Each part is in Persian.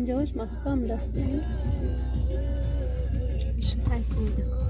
اینجاش مخدام دستیم شو تای کنم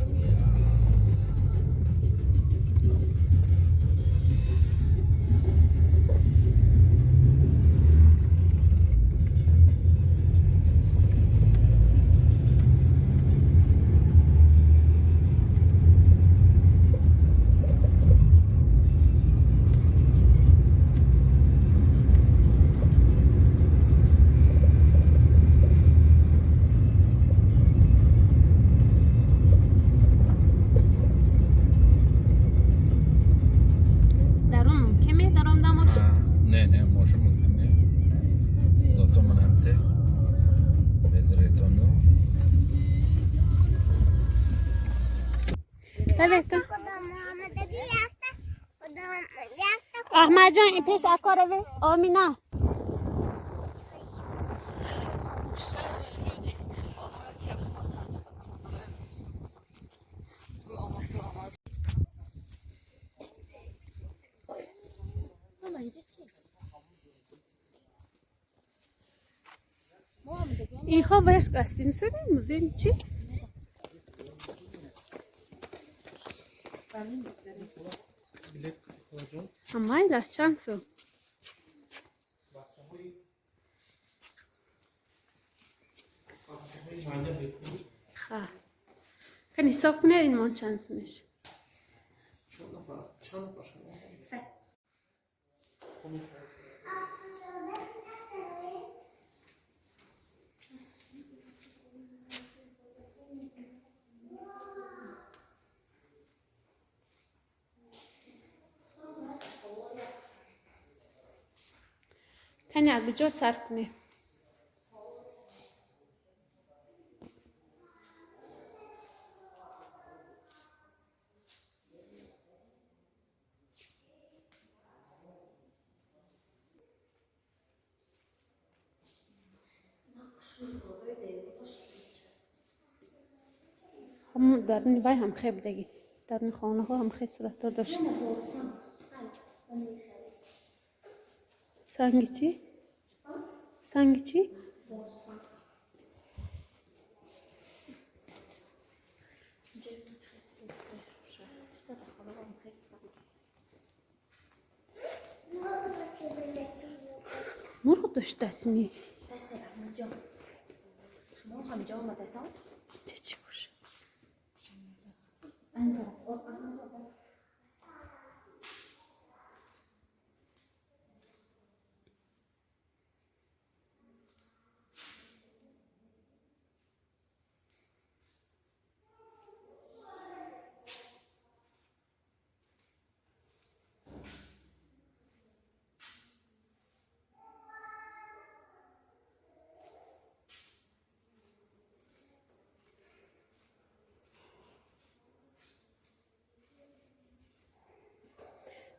احمد جان این پیش اکاره به آمینا این ها باش قصدین سبین موزین چی؟ همه چند سو خواه کنی حساب کنه این مان چند سو میشه کنی اگه جا سر کنه هم در نیوای هم خیب دگی در این خانه ها هم خیلی صورت ها داشت سنگ چی؟ سنگ چی؟ مرو داشت دستمی شما همینجا آمده تا؟ چی باشه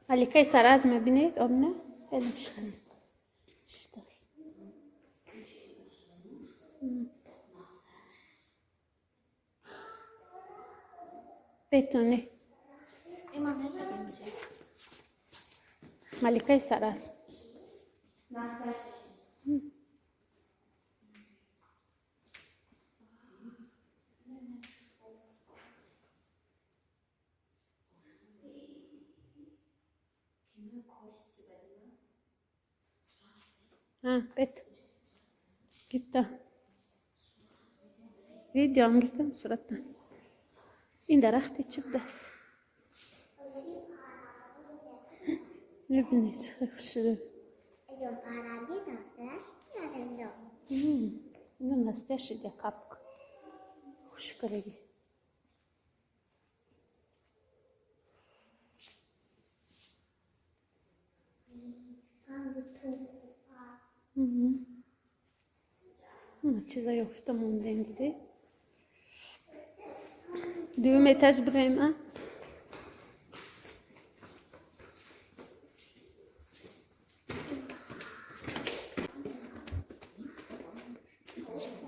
ولی که سر از میبینید آمنه خیلیش هست بتونه ملکه سر است بت گرفتم ویدیو هم گرفتم صورتم این درختی چی بوده ببینید خیلی خوش شده اینو نسته شده کپک خوش کرده چیزایی افته موندن دیده دوم اتاج برایم ها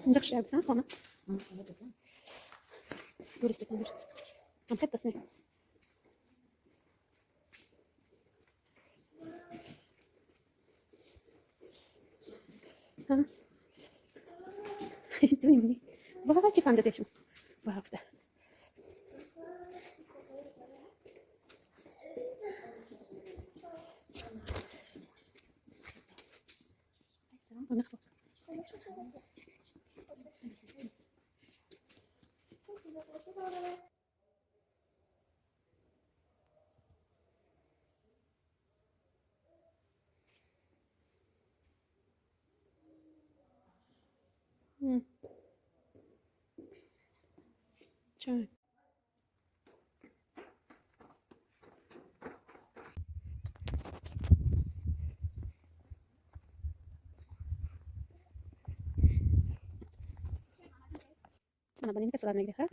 اینجا خشیار بسن خواهمه دورست بکن بر هم خیلی تصمیم ها زمینی بابا چی فهمده زیشم بابا ده چون من بنیم که صورت نگیره ها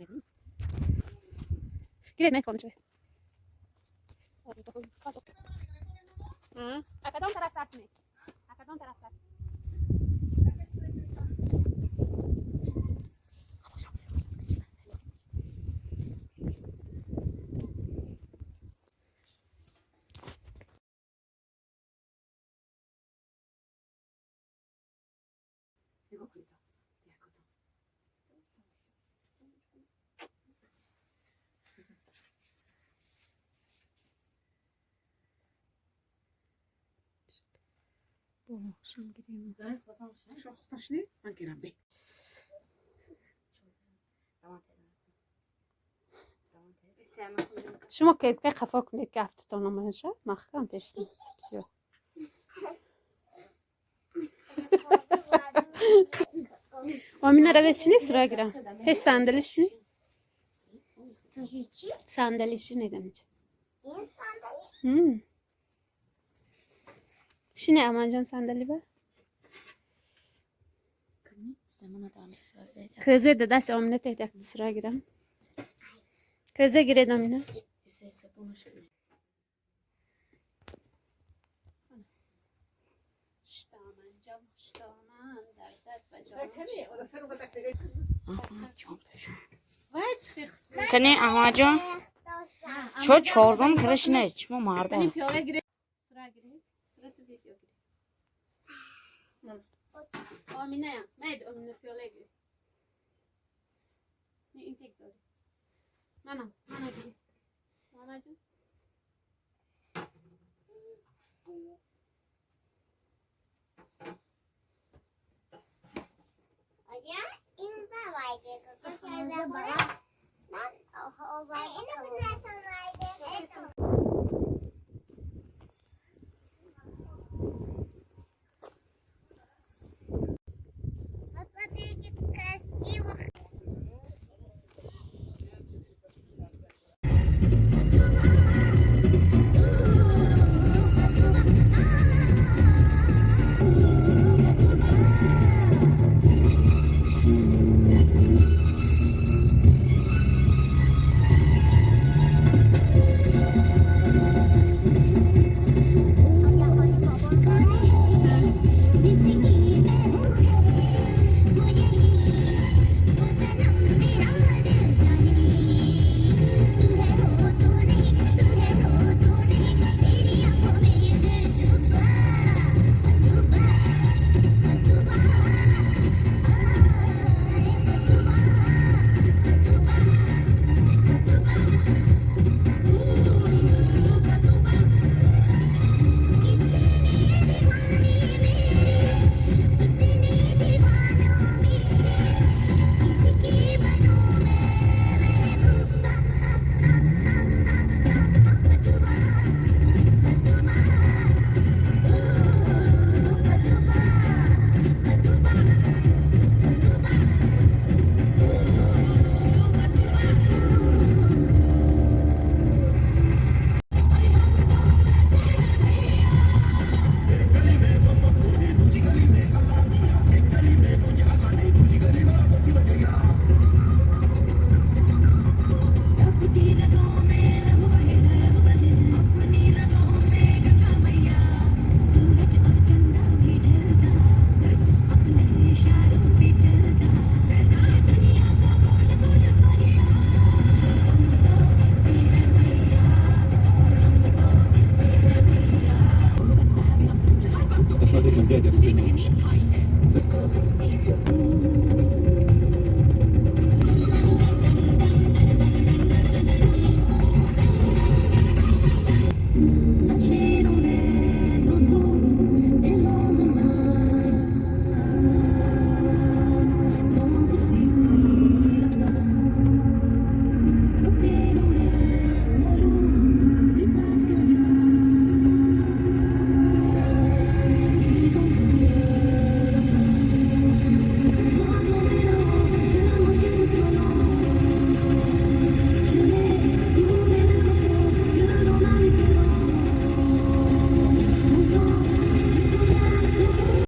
گیره نکنه چه اکدام طرف سرد می اکدام طرف سرد شام گیریم شو خطاشني ما نكرم به شما که خفا کنید که هفتتان آمده محکم پیشتید بسیار آمینه رو بشینی سرا گیرم هیچ صندلیش نی صندلیشی نیدم اینجا شینه امان جان صندلی با köze de ders omlet edek sıra giren. Köze gire domine. Ştaman cam ştaman dert bacam. کنی اما جان چو چهارم کرش نه چما مرده Piyola gire. Sıra gire. Sıra tu video gire. Amine ya. Med amine piyola gire. Ne intek doğru. Mana gire. Mama can. Aja, ini bawa aja ke saya bawa. Nah, oh bawa. Ini benar sama aja.